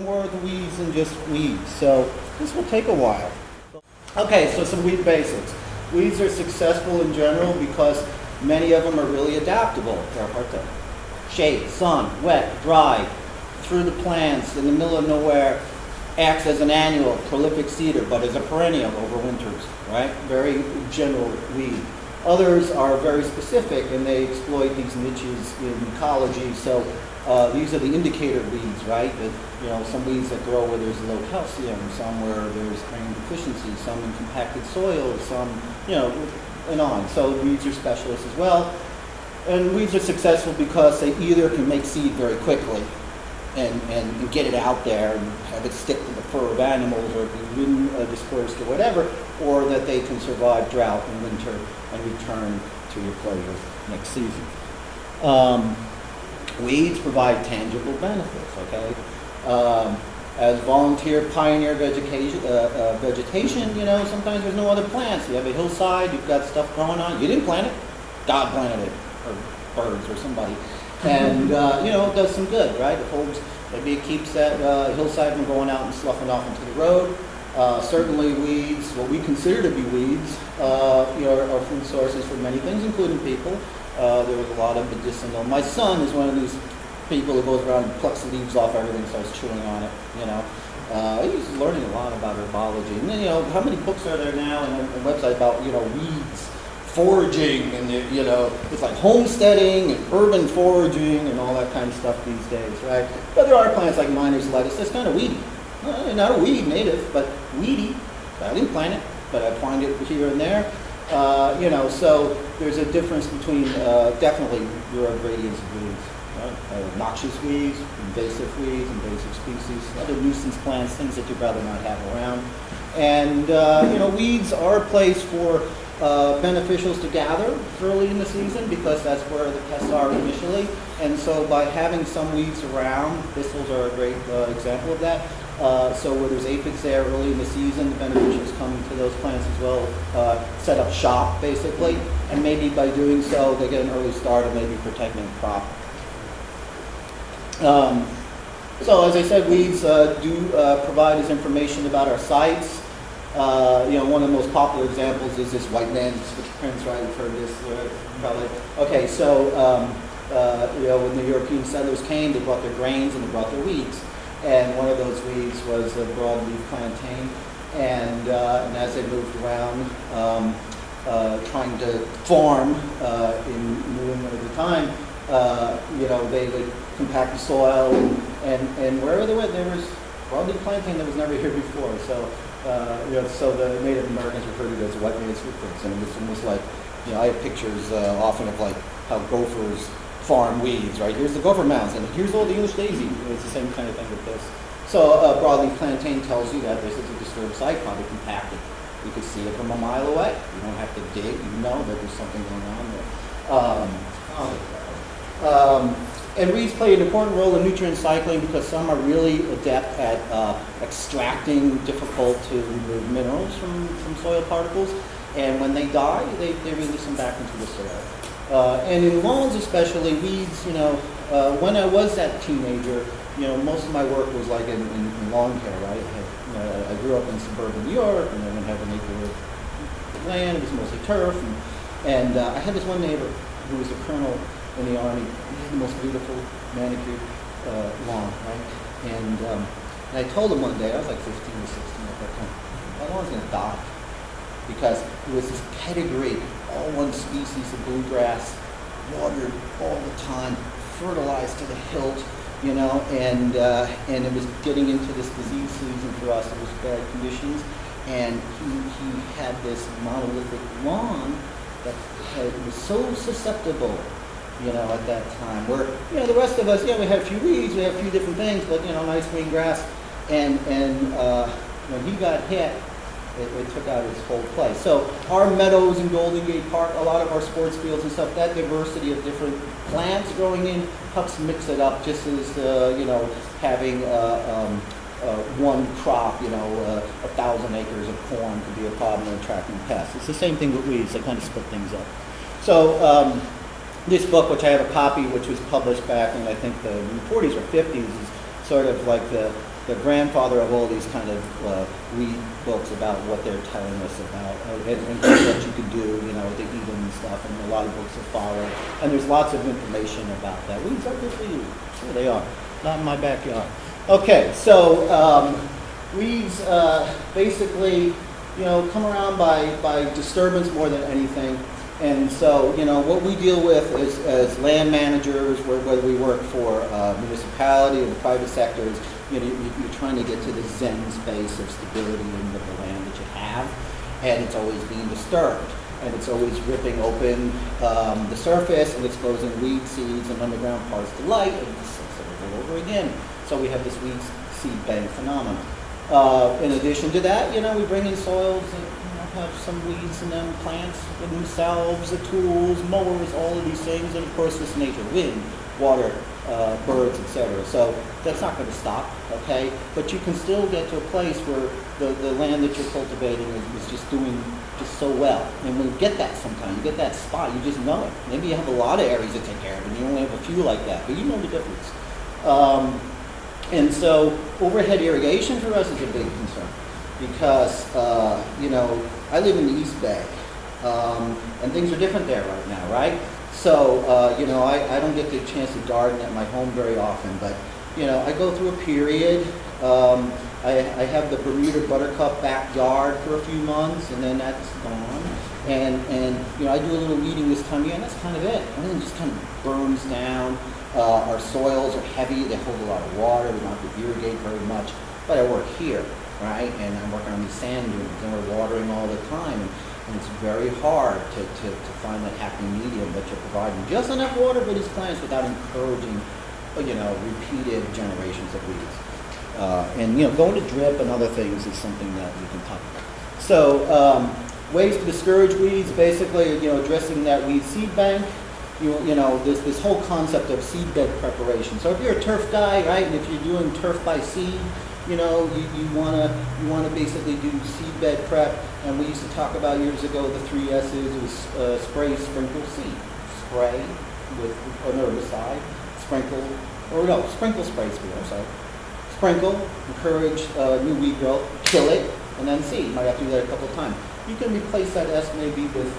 more of the weeds than just weeds. So this will take a while. Okay, so some weed basics. Weeds are successful in general because many of them are really adaptable. They're hard to shade, sun, wet, dry, through the plants, in the middle of nowhere, acts as an annual, prolific cedar, but as a perennial over winters, right? Very general weed. Others are very specific and they exploit these niches in ecology. So these are the indicator weeds, right? That, some weeds that grow where there's low calcium, some where there's iron deficiency, some in compacted soil, some, and on. So weeds are specialists as well. And weeds are successful because they either can make seed very quickly and get it out there and have it stick to the fur of animals or be wind dispersed or whatever, or that they can survive drought in winter and return to your pleasure next season. Weeds provide tangible benefits, okay? As volunteer pioneer vegetation, sometimes there's no other plants. You have a hillside, you've got stuff growing on. You didn't plant it, God planted it, or birds or somebody. And, it does some good, right? It holds, maybe it keeps that hillside from going out and sloughing off into the road. Certainly weeds, what we consider to be weeds, are food sources for many things, including people. There was a lot of medicinal. My son is one of these people who goes around and plucks the leaves off everything and starts chewing on it, He's learning a lot about herbology. And then, how many books are there now and a website about, weeds, foraging, and, it's like homesteading and urban foraging and all that kind of stuff these days, right? But there are plants like miner's lettuce that's kind of weedy. Not a weed native, but weedy. I didn't plant it, but I find it here and there. So there's a difference between definitely there are gradients of weeds, right? Noxious weeds, invasive species, other nuisance plants, things that you'd rather not have around. And, weeds are a place for beneficials to gather early in the season because that's where the pests are initially. And so by having some weeds around, thistles are a great example of that. So where there's aphids there early in the season, the beneficials come to those plants as well, set up shop basically, and maybe by doing so they get an early start of maybe protecting the crop. So as I said, weeds do provide us information about our sites. One of the most popular examples is this white man's footprints, right? You've heard this probably. Okay, so when the European settlers came, they brought their grains and they brought their weeds. And one of those weeds was the broadleaf plantain. And as they moved around, trying to farm in New England at the time, they would compact the soil, and wherever they went, there was broadleaf plantain that was never here before. So, so the Native Americans referred to it as white man's footprints, and it's almost like, I have pictures often of like how gophers farm weeds, right? Here's the gopher mounds, and here's all the English daisy. It's the same kind of thing with this. So broadleaf plantain tells you that this is a disturbed site, probably compacted. You can see it from a mile away. You don't have to dig. You know that there's something going on there. And weeds play an important role in nutrient cycling because some are really adept at extracting difficult to remove minerals from soil particles. And when they die, they release them back into the soil. And in lawns especially, weeds, when I was that teenager, most of my work was like in lawn care, right? I grew up in suburban New York, and I didn't have an acre of land. It was mostly turf. And I had this one neighbor who was a colonel in the Army. He had the most beautiful manicured lawn, right? And I told him one day, I was like 15 or 16 at that time, my lawn's going to die. Because it was this pedigree, all one species of bluegrass, watered all the time, fertilized to the hilt, and it was getting into this disease season for us. It was bad conditions, and he had this monolithic lawn that was so susceptible, at that time. Where, the rest of us, we had a few weeds, we had a few different things, but, nice green grass, and when he got hit, it took out his whole place. So our meadows in Golden Gate Park, a lot of our sports fields and stuff, that diversity of different plants growing in helps mix it up, just as having one crop, 1,000 acres of corn could be a problem in attracting pests. It's the same thing with weeds. They kind of split things up. So this book, which I have a copy, which was published back in I think the 40s or 50s, is sort of like the the grandfather of all these kind of weed books about what they're telling us about and what you can do, you know, to eat them and stuff. And a lot of books are followed. And there's lots of information about that. Weeds are good for you. Sure they are. Not in my backyard. Okay, so weeds basically, you know, come around by disturbance more than anything. And so, you know, what we deal with as land managers, whether we work for municipality or the private sector, is, you know, you're trying to get to the zen space of stability in the land that you have, and it's always being disturbed, and it's always ripping open the surface and exposing weed seeds and underground parts to light, and it's all over again. So we have this weed seed bank phenomenon. In addition to that, you know, we bring in soils that have some weeds in them, plants themselves, the tools, mowers, all of these things, and of course this nature, wind, water, birds, etc. So that's not going to stop, okay? But you can still get to a place where the land that you're cultivating is just doing just so well. And when you get that sometimes, you get that spot, you just know it. Maybe you have a lot of areas to take care of, and you only have a few like that, but you know the difference. And so overhead irrigation for us is a big concern. Because, you know, I live in the East Bay, and things are different there right now, right? So, you know, I don't get the chance to garden at my home very often, but, you know, I go through a period. I have the Bermuda buttercup backyard for a few months, and then that's gone. And you know, I do a little weeding this time of year, and that's kind of it. Everything just kind of burns down. Our soils are heavy. They hold a lot of water. We don't have to irrigate very much. But I work here, right? And I'm working on these sand dunes, and we're watering all the time. And it's very hard to find that happy medium that you're providing just enough water for these plants without encouraging, you know, repeated generations of weeds. And, you know, going to drip and other things is something that we can talk about. So ways to discourage weeds, basically, you know, addressing that weed seed bank. You know, this whole concept of seed bed preparation. So if you're a turf guy, right, and if you're doing turf by seed, you know, you wanna basically do seed bed prep. And we used to talk about years ago the 3 S's. It was spray, sprinkle, seed. Spray with an herbicide, sprinkle, or no, sprinkle, spray, seed. I'm sorry. Sprinkle, encourage new weed growth, kill it, and then seed. You might have to do that a couple of times. You can replace that S maybe with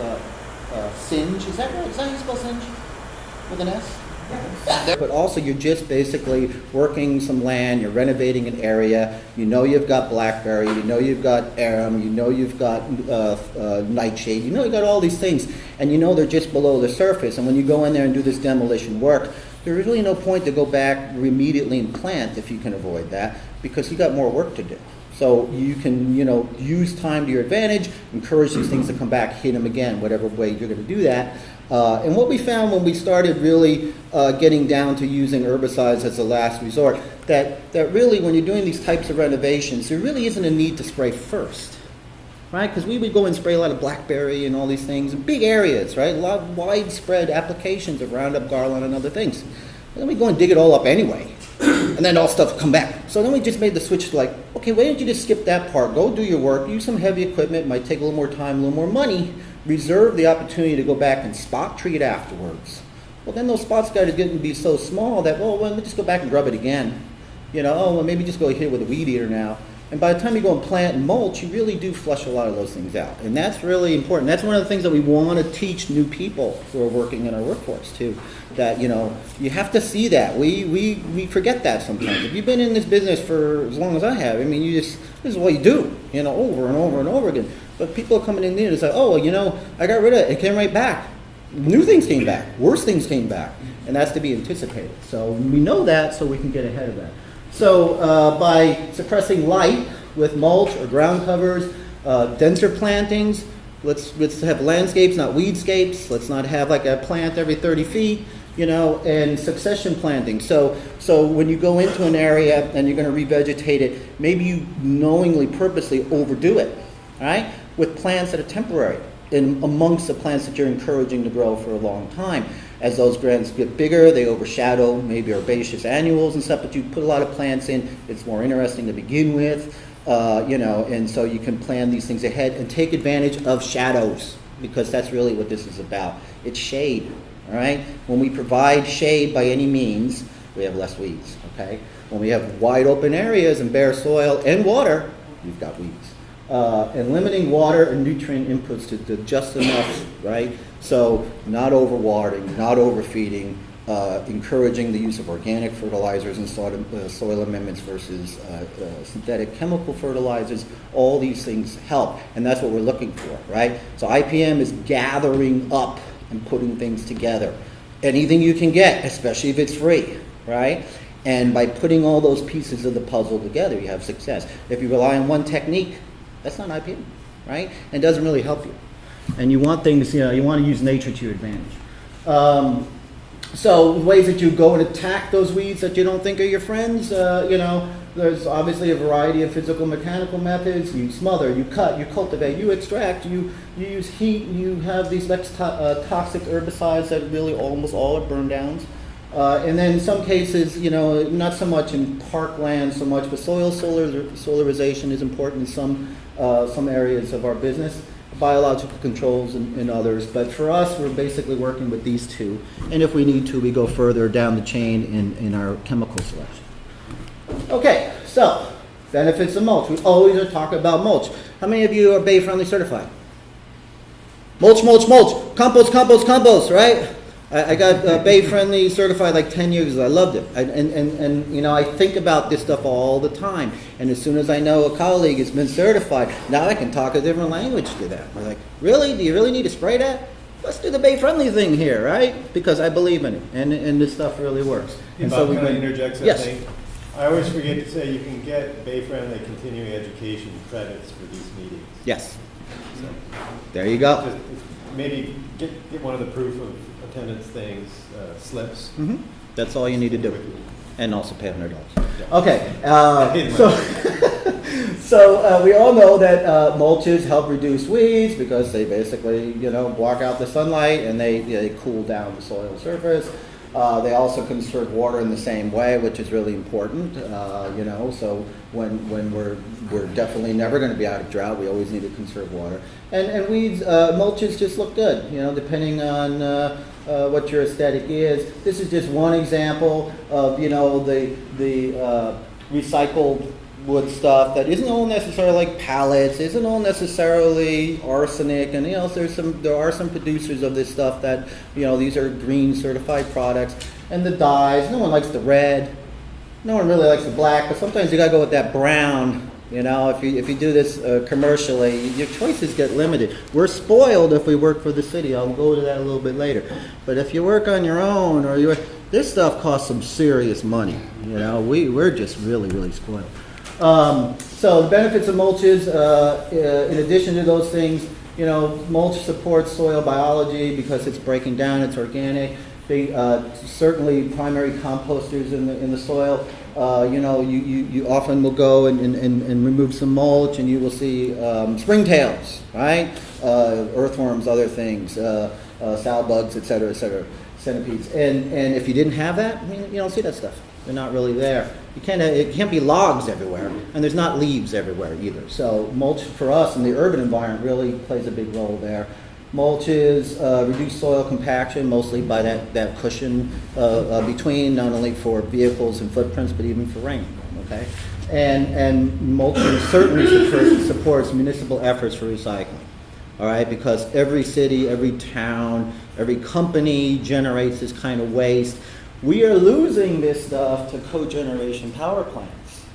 singe. Is that right? Is that how you spell singe? With an S? Yeah. But also you're just basically working some land, you're renovating an area, you know you've got blackberry, you know you've got arum, you know you've got nightshade, you know you've got all these things, and you know they're just below the surface, and when you go in there and do this demolition work, there's really no point to go back immediately and plant if you can avoid that, because you got more work to do. So you can, you know, use time to your advantage, encourage these things to come back, hit them again, whatever way you're going to do that. And what we found when we started really getting down to using herbicides as a last resort, that really when you're doing these types of renovations, there really isn't a need to spray first, right? Because we would go and spray a lot of blackberry and all these things in big areas, right? A lot of widespread applications of Roundup, Garland, and other things. And then we go and dig it all up anyway. And then all stuff come back. So then we just made the switch to like, okay, why don't you just skip that part, go do your work, use some heavy equipment, might take a little more time, a little more money, reserve the opportunity to go back and spot treat afterwards. Well, then those spots got to get to be so small that, well, let me just go back and grub it again. You know, oh, well, maybe just go hit it with a weed eater now. And by the time you go and plant and mulch, you really do flush a lot of those things out. And that's really important. That's one of the things that we want to teach new people who are working in our workforce too. That, you know, you have to see that. We forget that sometimes. If you've been in this business for as long as I have, I mean, this is what you do, you know, over and over and over again. But people are coming in there and say, oh, well, you know, I got rid of it. It came right back. New things came back. Worse things came back. And that's to be anticipated. So we know that so we can get ahead of that. So by suppressing light with mulch or ground covers, denser plantings, let's have landscapes, not weedscapes. Let's not have like a plant every 30 feet, you know, and succession planting. So when you go into an area and you're going to revegetate it, maybe you knowingly, purposely overdo it, all right, with plants that are temporary and amongst the plants that you're encouraging to grow for a long time. As those grants get bigger, they overshadow maybe herbaceous annuals and stuff, but you put a lot of plants in, it's more interesting to begin with, you know, and so you can plan these things ahead and take advantage of shadows, because that's really what this is about. It's shade, all right? When we provide shade by any means, we have less weeds, okay? When we have wide open areas and bare soil and water, you've got weeds. And limiting water and nutrient inputs to just enough, right? So not overwatering, not overfeeding, encouraging the use of organic fertilizers and soil amendments versus synthetic chemical fertilizers. All these things help, and that's what we're looking for, right? So IPM is gathering up and putting things together. Anything you can get, especially if it's free, right? And by putting all those pieces of the puzzle together, you have success. If you rely on one technique, that's not IPM, right? And it doesn't really help you. And you want things, you want to use nature to your advantage. So ways that you go and attack those weeds that you don't think are your friends, there's obviously a variety of physical mechanical methods. You smother, you cut, you cultivate, you extract, you use heat, you have these less toxic herbicides that really almost all are burn downs. And then in some cases, not so much in parkland so much, but solarization is important in some areas of our business. Biological controls in others, but for us, we're basically working with these two, and if we need to, we go further down the chain in our chemical selection. Okay, so benefits of mulch. We always are talking about mulch. How many of you are Bay Friendly certified? Mulch, mulch, mulch, compost, compost, compost, right? I got Bay Friendly certified like 10 years ago. I loved it. And I think about this stuff all the time. And as soon as I know a colleague has been certified, now I can talk a different language to them. We're like, really? Do you really need to spray that? Let's do the Bay Friendly thing here, right? Because I believe in it. And this stuff really works. And so can I interject something? Yes. I always forget to say you can get Bay Friendly continuing education credits for these meetings. Yes. So There you go. just maybe get one of the proof of attendance things, slips. Mm-hmm. That's all you need to do. And also pay $100. Yeah. Okay, so we all know that mulches help reduce weeds because they basically, block out the sunlight and they cool down the soil surface. They also conserve water in the same way, which is really important. So when we're definitely never going to be out of drought, we always need to conserve water. And weeds, mulches just look good, depending on what your aesthetic is. This is just one example of the recycled wood stuff that isn't all necessarily like pallets, isn't all necessarily arsenic, and there are some producers of this stuff that these are green certified products. And the dyes, no one likes the red, no one really likes the black, but sometimes you gotta go with that brown. If you do this commercially, your choices get limited. We're spoiled if we work for the city. I'll go to that a little bit later. But if you work on your own, this stuff costs some serious money. We're just really, really spoiled. So the benefits of mulches, in addition to those things, mulch supports soil biology because it's breaking down, it's organic. They certainly primary composters in the soil. You often will go and remove some mulch, and you will see springtails, right? Earthworms, other things, sow bugs, et cetera, centipedes. And if you didn't have that, you don't see that stuff. They're not really there. It can't be logs everywhere, and there's not leaves everywhere either. So mulch for us in the urban environment really plays a big role there. Mulches reduce soil compaction, mostly by that cushion between, not only for vehicles and footprints, but even for rain. Okay, and mulching certainly supports municipal efforts for recycling. All right, because every city, every town, every company generates this kind of waste. We are losing this stuff to cogeneration power plants.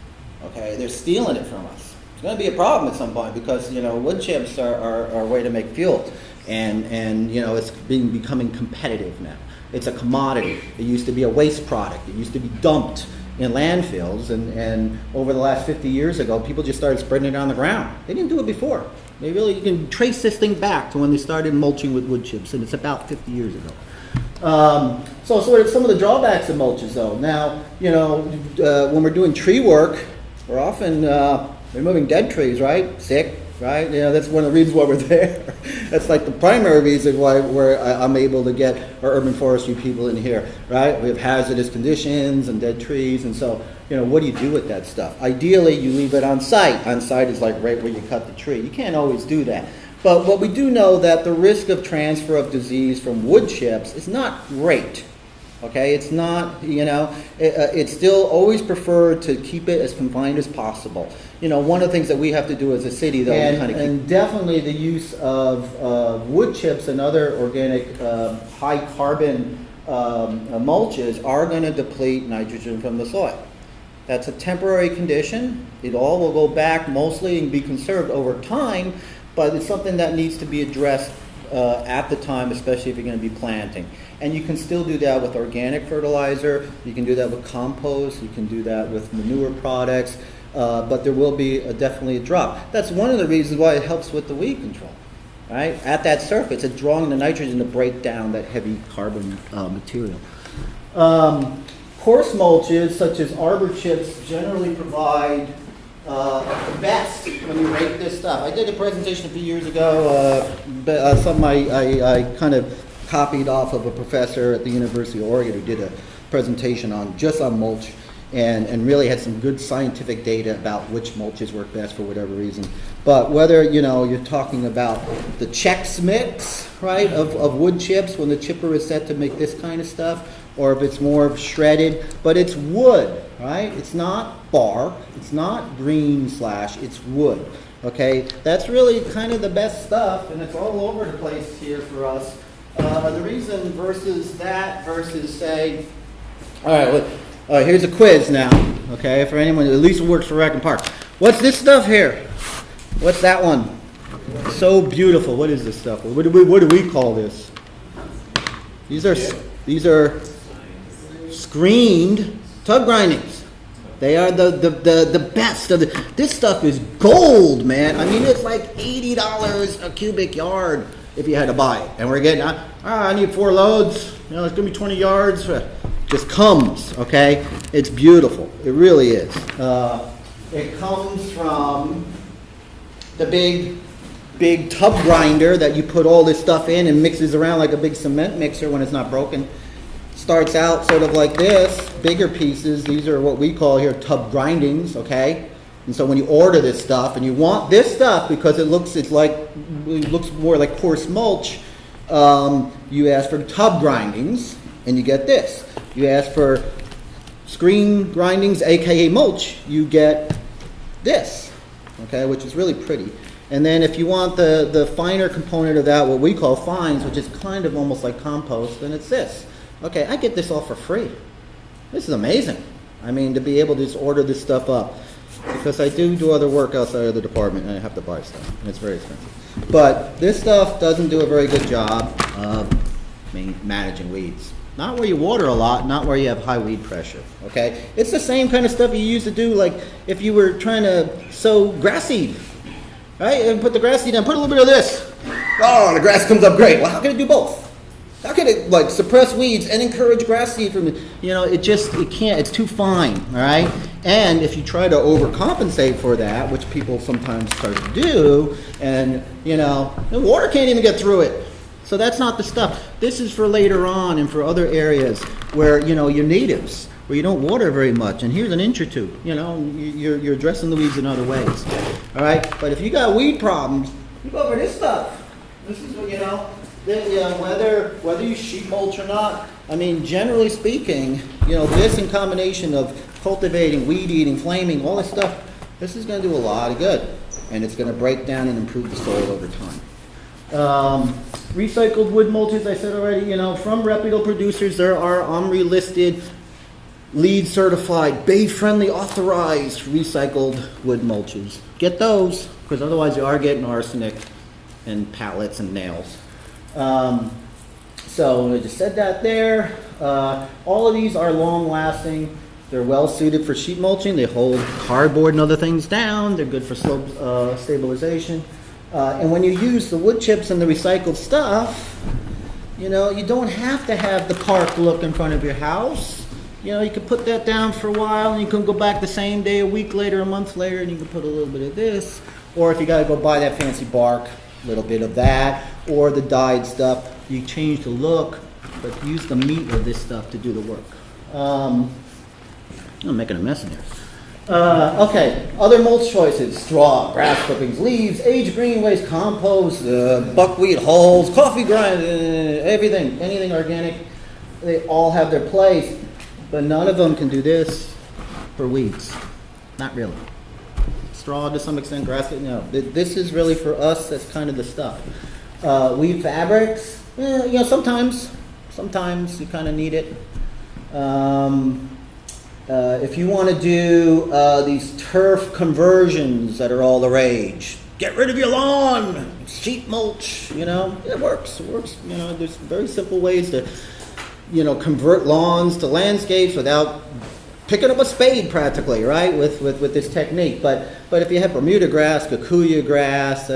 Okay, they're stealing it from us. It's going to be a problem at some point because wood chips are a way to make fuel. And it's becoming competitive now. It's a commodity. It used to be a waste product. It used to be dumped in landfills, and over the last 50 years ago, people just started spreading it on the ground. They didn't do it before. You can trace this thing back to when they started mulching with wood chips, and it's about 50 years ago. So some of the drawbacks of mulches, though. Now, when we're doing tree work, we're often removing dead trees, right? Sick. Right? That's one of the reasons why we're there. That's like the primary reason why I'm able to get our urban forestry people in here, right? We have hazardous conditions and dead trees, and so, what do you do with that stuff? Ideally, you leave it on site. On site is like right where you cut the tree. You can't always do that. But what we do know that the risk of transfer of disease from wood chips is not great. Okay, it's not, it's still always preferred to keep it as confined as possible. One of the things that we have to do as a city, though, and definitely the use of wood chips and other organic high carbon mulches are going to deplete nitrogen from the soil. That's a temporary condition. It all will go back mostly and be conserved over time, but it's something that needs to be addressed at the time, especially if you're going to be planting. And you can still do that with organic fertilizer, you can do that with compost, you can do that with manure products, but there will be definitely a drop. That's one of the reasons why it helps with the weed control, right? At that surface, it's drawing the nitrogen to break down that heavy carbon material. Coarse mulches, such as arbor chips, generally provide the best when you rake this stuff. I did a presentation a few years ago, something I kind of copied off of a professor at the University of Oregon who did a presentation just on mulch and really had some good scientific data about which mulches work best for whatever reason. But whether, you're talking about the Chex mix, right, of wood chips when the chipper is set to make this kind of stuff, or if it's more shredded, but it's wood, right? It's not bark, it's not green slash, it's wood, okay? That's really kind of the best stuff, and it's all over the place here for us. The reason versus say, all right, here's a quiz now, okay, for anyone who at least works for Rec and Park. What's this stuff here? What's that one? So beautiful. What is this stuff? What do we call this? These are screened tub grindings. They are the best of the. This stuff is gold, man. I mean, it's like $80 a cubic yard if you had to buy it. And we're getting, I need 4 loads. It's gonna be 20 yards. Just comes, okay? It's beautiful. It really is. It comes from the big tub grinder that you put all this stuff in and mixes around like a big cement mixer when it's not broken. Starts out sort of like this, bigger pieces. These are what we call here tub grindings, okay? And so when you order this stuff and you want this stuff because it looks more like coarse mulch, you ask for tub grindings and you get this. You ask for screen grindings, aka mulch, you get this, okay, which is really pretty. And then if you want the finer component of that, what we call fines, which is kind of almost like compost, then it's this. Okay, I get this all for free. This is amazing. I mean, to be able to just order this stuff up. Because I do other work outside of the department and I have to buy stuff. And it's very expensive. But this stuff doesn't do a very good job of managing weeds. Not where you water a lot, not where you have high weed pressure. Okay? It's the same kind of stuff you used to do, like if you were trying to sow grass seed. Right? And put the grass seed down, put a little bit of this. Oh, the grass comes up great. Well, how can it do both? How can it suppress weeds and encourage grass seed from it? It can't, it's too fine, all right? And if you try to overcompensate for that, which people sometimes start to do, and the water can't even get through it. So that's not the stuff. This is for later on and for other areas where, you're natives, where you don't water very much. And here's an inch or two, you're addressing the weeds in other ways, all right? But if you got weed problems, you go for this stuff. This is what, whether you sheet mulch or not, I mean, generally speaking, this in combination of cultivating, weed eating, flaming, all this stuff, this is going to do a lot of good. And it's going to break down and improve the soil over time. Recycled wood mulches, I said already, from reputable producers, there are OMRI listed, LEED certified, bay-friendly, authorized recycled wood mulches. Get those, because otherwise you are getting arsenic and pallets and nails. So I just said that there. All of these are long-lasting. They're well suited for sheet mulching. They hold cardboard and other things down. They're good for slope stabilization. And when you use the wood chips and the recycled stuff, you don't have to have the park look in front of your house. You can put that down for a while and you can go back the same day, a week later, a month later, and you can put a little bit of this. Or if you got to go buy that fancy bark, a little bit of that, or the dyed stuff, you change the look, but use the meat of this stuff to do the work. I'm making a mess in here. Okay, other mulch choices: straw, grass clippings, leaves, aged green waste, compost, buckwheat hulls, coffee grind, everything, anything organic. they all have their place, but none of them can do this for weeds. Not really. Straw to some extent, grass, no. This is really for us, that's kind of the stuff. Weed fabrics, sometimes you kind of need it. If you want to do these turf conversions that are all the rage, get rid of your lawn, sheet mulch, it works. There's very simple ways to, convert lawns to landscapes without picking up a spade practically, right, with this technique. But if you have Bermuda grass, kikuyu grass,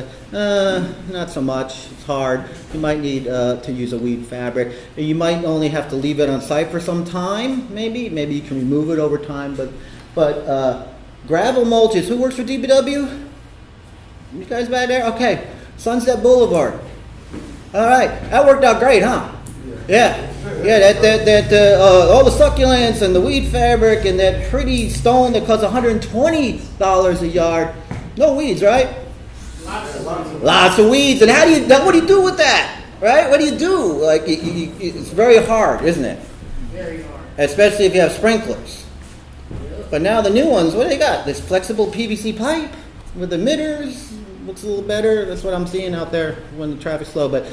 not so much. It's hard. You might need to use a weed fabric. You might only have to leave it on site for some time, maybe. Maybe you can remove it over time. But gravel mulches. Who works for DPW? You guys back there? Okay. Sunset Boulevard. All right. That worked out great, huh? Yeah. Yeah, all the succulents and the weed fabric and that pretty stone that costs $120 a yard. No weeds, right? Lots of weeds. And what do you do with that? Right? What do you do? Like, it's very hard, isn't it? Very hard. Especially if you have sprinklers. But now the new ones, what do they got? This flexible PVC pipe with emitters. Looks a little better. That's what I'm seeing out there when the traffic's slow. But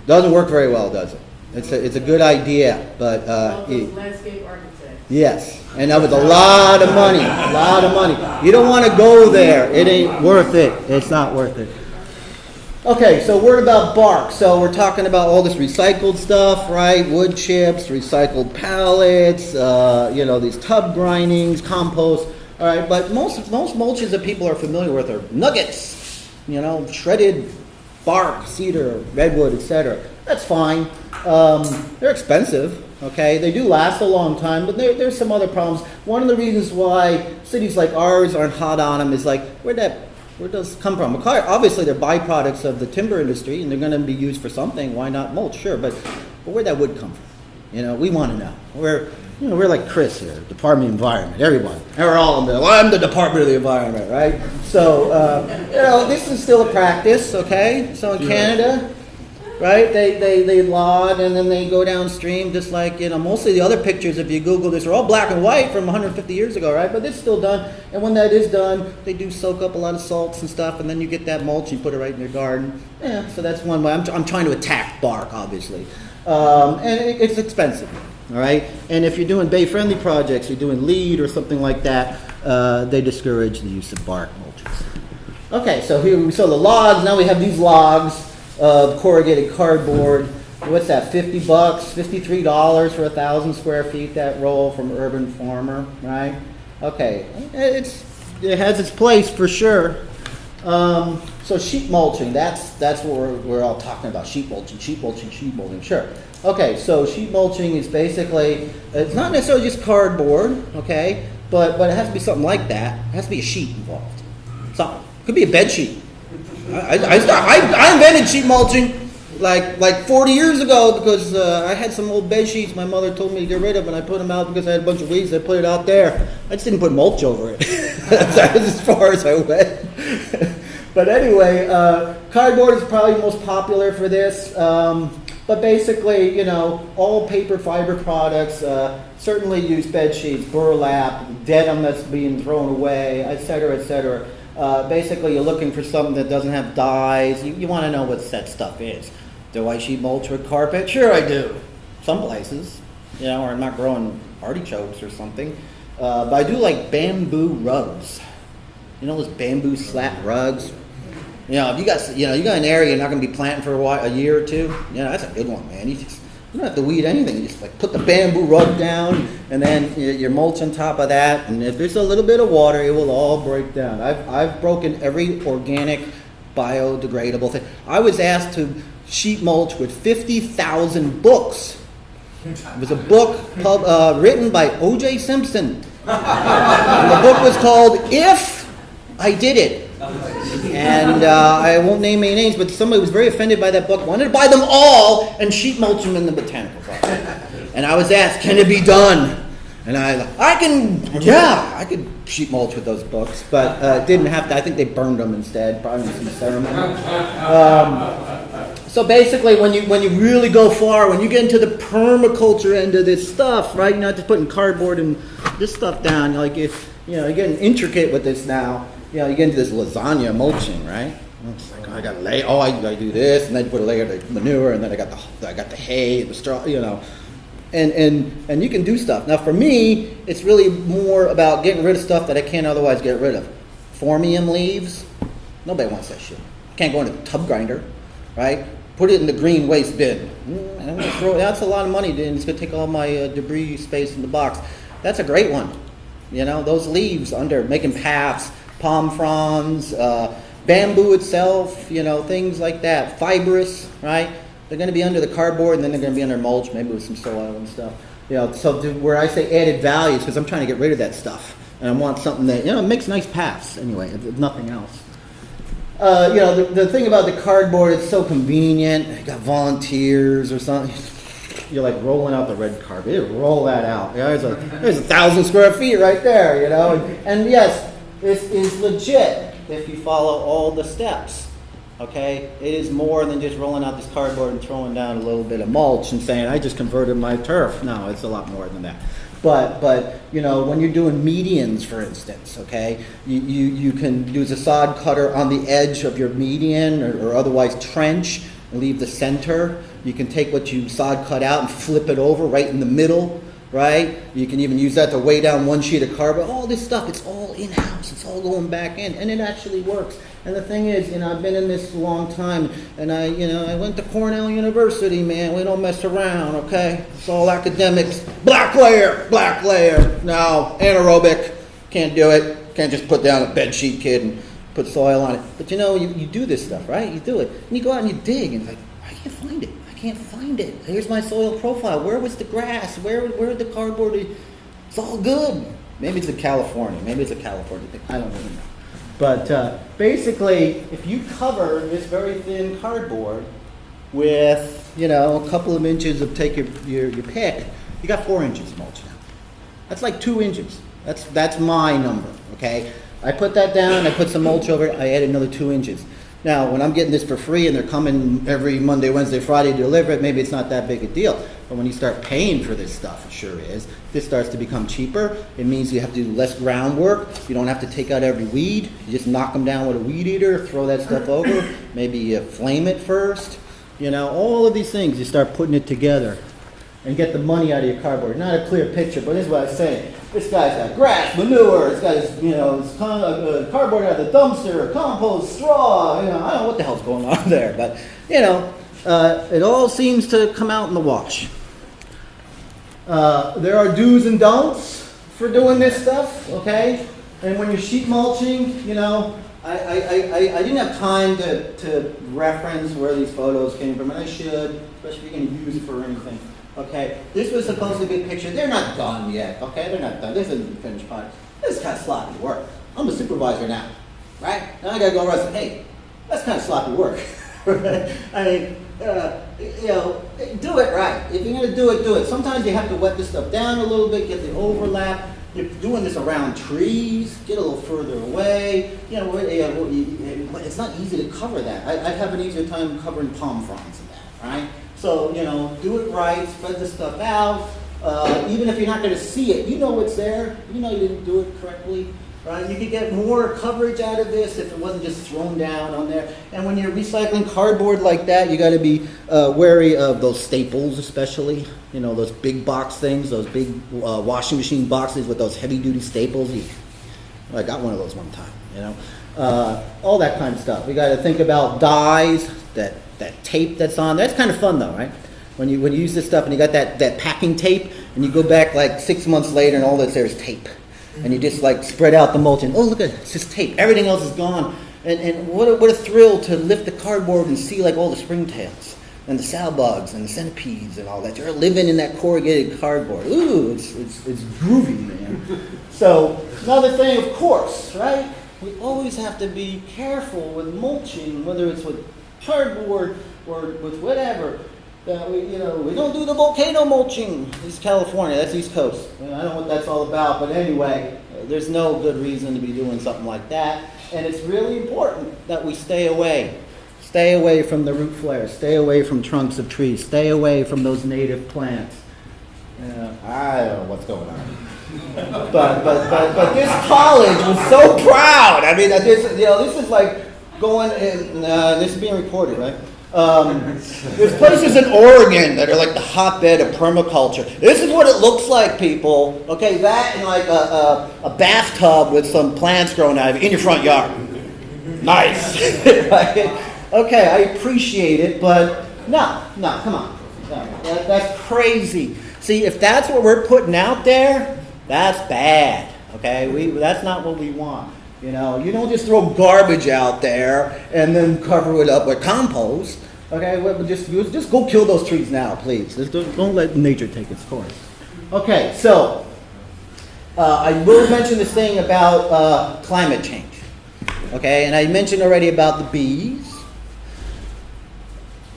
doesn't work very well, does it? It's a good idea, but landscape architects. yes, and that was a lot of money. You don't want to go there. It ain't worth it. It's not worth it. Okay, so word about bark. So we're talking about all this recycled stuff, right? Wood chips, recycled pallets, these tub grindings, compost. All right, but most mulches that people are familiar with are nuggets, shredded bark, cedar, redwood, etc. That's fine. They're expensive, okay? They do last a long time, but there's some other problems. One of the reasons why cities like ours aren't hot on them is like, where does it come from? Obviously, they're byproducts of the timber industry, and they're going to be used for something. Why not mulch? Sure, but where'd that wood come from? We want to know. We're like Chris here, Department of Environment, everyone. And we're all in there. Well, I'm the Department of the Environment, right? So, this is still a practice, okay? So in Canada, right, they log and then they go downstream just like, mostly the other pictures, if you Google this, are all black and white from 150 years ago, right? But it's still done. And when that is done, they do soak up a lot of salts and stuff, and then you get that mulch, you put it right in your garden. Yeah, so that's one way. I'm trying to attack bark, obviously. And it's expensive. All right, and if you're doing bay-friendly projects, you're doing lead or something like that, they discourage the use of bark mulches. Okay, so here we saw the logs. Now we have these logs of corrugated cardboard. What's that? $50, $53 for 1,000 square feet. That roll from Urban Farmer, right? Okay, it has its place for sure. So sheet mulching. That's what we're all talking about. Sheet mulching. Sure. Okay, so sheet mulching is basically, it's not necessarily just cardboard, okay, but it has to be something like that. It has to be a sheet involved. Something. It could be a bed sheet. I invented sheet mulching like 40 years ago because I had some old bed sheets my mother told me to get rid of, and I put them out because I had a bunch of weeds. I put it out there. I just didn't put mulch over it. That's as far as I went. But anyway, cardboard is probably most popular for this. But basically, all paper fiber products certainly use bed sheets, burlap, denim that's being thrown away, et cetera. Basically, you're looking for something that doesn't have dyes. You want to know what that stuff is. Do I sheet mulch with carpet? Sure I do. Some places, or I'm not growing artichokes or something. But I do like bamboo rugs. Those bamboo slat rugs? If you got an area you're not going to be planting for a year or two, that's a good one, man. You don't have to weed anything. You just put the bamboo rug down, and then your mulch on top of that. And if there's a little bit of water, it will all break down. I've broken every organic, biodegradable thing. I was asked to sheet mulch with 50,000 books. It was a book written by O.J. Simpson. And the book was called "If I Did It." And I won't name any names, but somebody was very offended by that book, wanted to buy them all and sheet mulch them in the botanical garden. And I was asked, can it be done? And I could sheet mulch with those books, but didn't have to. I think they burned them instead, probably in some ceremony. So basically, when you really go far, when you get into the permaculture end of this stuff, right? You're not just putting cardboard and this stuff down. Like you're getting intricate with this now. You get into this lasagna mulching, right? It's like, I got to lay. Oh, I got to do this, and then put a layer of manure, and then I got the hay, the straw, and you can do stuff. Now, for me, it's really more about getting rid of stuff that I can't otherwise get rid of. Formium leaves, nobody wants that shit. Can't go in a tub grinder, right? Put it in the green waste bin. That's a lot of money, and it's going to take all my debris space in the box. That's a great one. Those leaves under making paths, palm fronds, bamboo itself, things like that. Fibrous, right? They're going to be under the cardboard, and then they're going to be under mulch, maybe with some soil and stuff. So where I say added value is because I'm trying to get rid of that stuff. And I want something that, makes nice paths anyway, if nothing else. The thing about the cardboard, it's so convenient. You got volunteers or something. You're like rolling out the red carpet. You roll that out. There's 1,000 square feet right there, And yes, this is legit if you follow all the steps. Okay? It is more than just rolling out this cardboard and throwing down a little bit of mulch and saying, I just converted my turf. No, it's a lot more than that. But when you're doing medians, for instance, okay, you can use a sod cutter on the edge of your median or otherwise trench and leave the center. You can take what you sod cut out and flip it over right in the middle, right? You can even use that to weigh down one sheet of cardboard. All this stuff, it's all in-house. It's all going back in, and it actually works. And the thing is, I've been in this a long time, and I went to Cornell University, man. We don't mess around, okay? It's all academics. Black layer. No, anaerobic. Can't do it. Can't just put down a bed sheet, kid, and put soil on it. But you do this stuff, right? You do it. And you go out and you dig, and it's like, I can't find it. Here's my soil profile. Where was the grass? Where the cardboard? It's all good. Maybe it's in California. Maybe it's a California thing. I don't really know. But basically, if you cover this very thin cardboard with, a couple of inches of take your pick, you got 4 inches of mulch now. That's like 2 inches. That's my number, okay? I put that down, I put some mulch over it, I add another 2 inches. Now, when I'm getting this for free and they're coming every Monday, Wednesday, Friday to deliver it, maybe it's not that big a deal. But when you start paying for this stuff, it sure is. This starts to become cheaper. It means you have to do less groundwork. You don't have to take out every weed. You just knock them down with a weed eater, throw that stuff over. Maybe you flame it first. All of these things, you start putting it together and get the money out of your cardboard. Not a clear picture, but this is what I'm saying. This guy's got grass, manure, it's got his cardboard out of the dumpster, compost, straw, I don't know what the hell's going on there, but, it all seems to come out in the wash. There are do's and don'ts for doing this stuff, okay? And when you're sheet mulching, I didn't have time to reference where these photos came from, and I should, especially if you're going to use it for anything. Okay, this was supposed to be a picture. They're not done yet, okay? They're not done. This isn't the finished product. This is kind of sloppy work. I'm a supervisor now, right? Now I got to go around and say, hey, that's kind of sloppy work. I mean, do it right. If you're going to do it. Sometimes you have to wet this stuff down a little bit, get the overlap. You're doing this around trees, get a little further away. It's not easy to cover that. I'd have an easier time covering palm fronds and that, right? So, do it right, spread the stuff out. Even if you're not going to see it, it's there. You didn't do it correctly, right? You could get more coverage out of this if it wasn't just thrown down on there. And when you're recycling cardboard like that, you got to be wary of those staples, especially. Those big box things, those big washing machine boxes with those heavy-duty staples. I got one of those one time, all that kind of stuff. We got to think about dyes, that tape that's on. That's kind of fun though, right? When you use this stuff and you got that packing tape and you go back like 6 months later and all that's there is tape. And you just like spread out the mulch and, oh, look at it, it's just tape. Everything else is gone. And what a thrill to lift the cardboard and see like all the springtails and the sow bugs and the centipedes and all that. You're living in that corrugated cardboard. Ooh, it's groovy, man. So another thing, of course, right? We always have to be careful with mulching, whether it's with cardboard or with whatever. That we don't do the volcano mulching. This is California. That's East Coast. I don't know what that's all about, but anyway, there's no good reason to be doing something like that. And it's really important that we stay away. Stay away from the root flares. Stay away from trunks of trees. Stay away from those native plants. I don't know what's going on. But this college was so proud. I mean, this is like going in, this is being recorded, right? There's places in Oregon that are like the hotbed of permaculture. This is what it looks like, people. Okay, that and like a bathtub with some plants growing out of it in your front yard. Nice. Right? Okay, I appreciate it, but no, come on. No, that's crazy. See, if that's what we're putting out there, that's bad. Okay, that's not what we want. You know, you don't just throw garbage out there and then cover it up with compost. Okay, well, just go kill those trees now, please. Just don't let nature take its course. Okay, so I will mention this thing about climate change. Okay, and I mentioned already about the bees.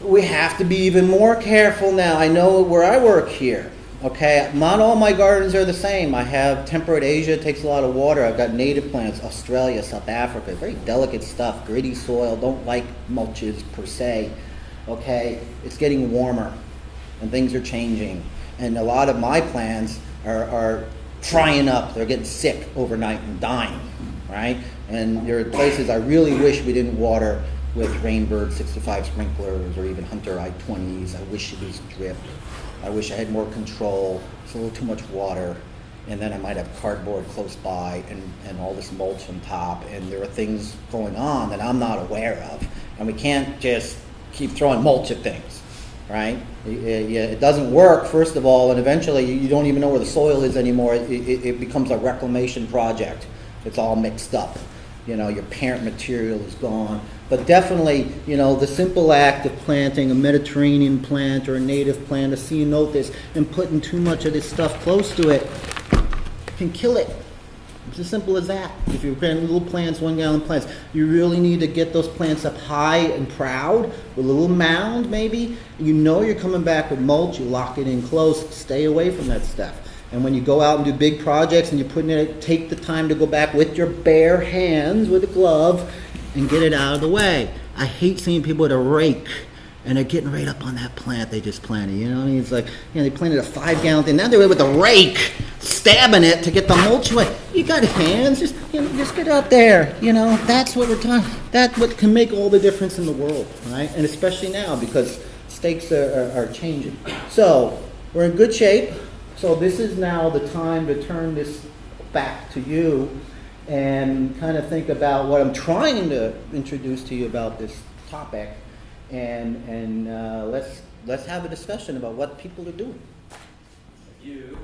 We have to be even more careful now. I know where I work here. Okay, not all my gardens are the same. I have temperate Asia, it takes a lot of water. I've got native plants, Australia, South Africa, very delicate stuff, gritty soil, don't like mulches per se. Okay, it's getting warmer and things are changing. And a lot of my plants are frying up, they're getting sick overnight and dying, right? And there are places I really wish we didn't water with Rainbird 65 sprinklers or even Hunter I-20s. I wish it was drip. I wish I had more control. It's a little too much water. And then I might have cardboard close by and all this mulch on top. And there are things going on that I'm not aware of. And we can't just keep throwing mulch at things, right? It doesn't work, first of all, and eventually you don't even know where the soil is anymore. It becomes a reclamation project. It's all mixed up. You know, your parent material is gone. But definitely, you know, the simple act of planting a Mediterranean plant or a native plant, a ceanothus, and putting too much of this stuff close to it can kill it. It's as simple as that. If you're planting little plants, 1 gallon plants, you really need to get those plants up high and proud with a little mound maybe. You know you're coming back with mulch, you lock it in close, stay away from that stuff. And when you go out and do big projects and you're putting it, take the time to go back with your bare hands, with a glove, and get it out of the way. I hate seeing people with a rake and they're getting right up on that plant they just planted. You know what I mean? It's like, you know, they planted a 5 gallon thing. Now they're with a rake, stabbing it to get the mulch away. You got hands, just get out there. You know, that's what we're talking. That's what can make all the difference in the world, right? And especially now because stakes are changing. So we're in good shape. So this is now the time to turn this back to you and kind of think about what I'm trying to introduce to you about this topic, and let's have a discussion about what people are doing. You